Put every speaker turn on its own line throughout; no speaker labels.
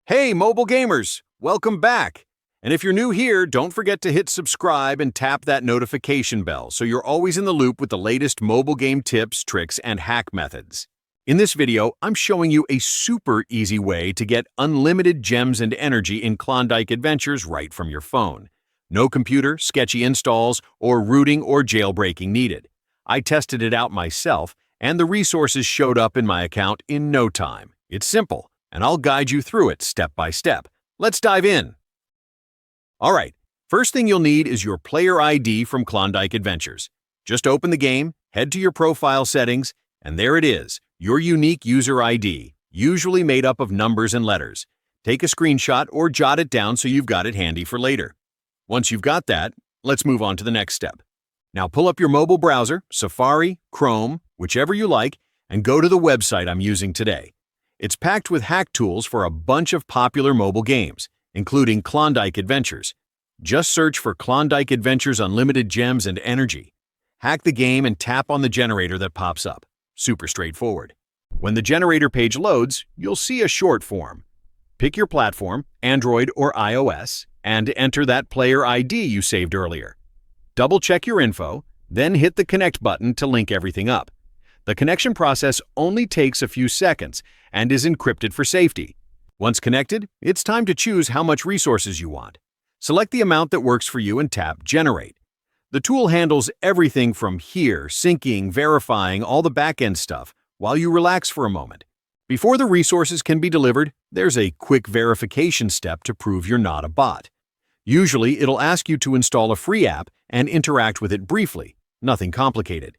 Hey, mobile gamers! Welcome back! And if you're new here, don't forget to hit subscribe and tap that notification bell so you're always in the loop with the latest mobile game tips, tricks, and hack methods. In this video, I'm showing you a super easy way to get unlimited gems and energy in Klondike Adventures right from your phone. No computer, sketchy installs, or rooting or jailbreaking needed. I tested it out myself, and the resources showed up in my account in no time. It's simple, and I'll guide you through it step by step. Let's dive in. Alright, first thing you'll need is your player ID from Klondike Adventures. Just open the game, head to your profile settings, and there it is, your unique user ID, usually made up of numbers and letters. Take a screenshot or jot it down so you've got it handy for later. Once you've got that, let's move on to the next step. Now pull up your mobile browser, Safari, Chrome, whichever you like, and go to the website I'm using today. It's packed with hack tools for a bunch of popular mobile games, including Klondike Adventures. Just search for Klondike Adventures Unlimited Gems and Energy. Hack the game and tap on the generator that pops up. Super straightforward. When the generator page loads, you'll see a short form. Pick your platform, Android or iOS, and enter that player ID you saved earlier. Double-check your info, then hit the Connect button to link everything up. The connection process only takes a few seconds and is encrypted for safety. Once connected, it's time to choose how much resources you want. Select the amount that works for you and tap Generate. The tool handles everything from here, syncing, verifying, all the back-end stuff, while you relax for a moment. Before the resources can be delivered, there's a quick verification step to prove you're not a bot. Usually, it'll ask you to install a free app and interact with it briefly, nothing complicated.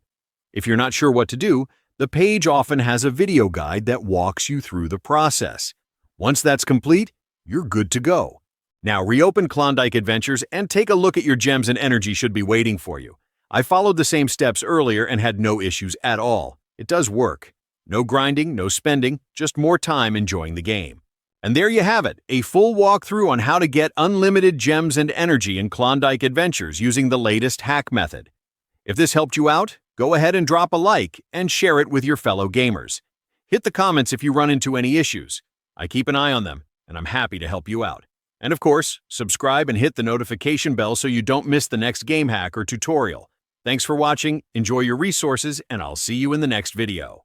If you're not sure what to do, the page often has a video guide that walks you through the process. Once that's complete, you're good to go. Now reopen Klondike Adventures and take a look at your gems and energy should be waiting for you. I followed the same steps earlier and had no issues at all. It does work. No grinding, no spending, just more time enjoying the game. And there you have it, a full walkthrough on how to get unlimited gems and energy in Klondike Adventures using the latest hack method. If this helped you out, go ahead and drop a like and share it with your fellow gamers. Hit the comments if you run into any issues. I keep an eye on them, and I'm happy to help you out. And of course, subscribe and hit the notification bell so you don't miss the next game hack or tutorial. Thanks for watching, enjoy your resources, and I'll see you in the next video.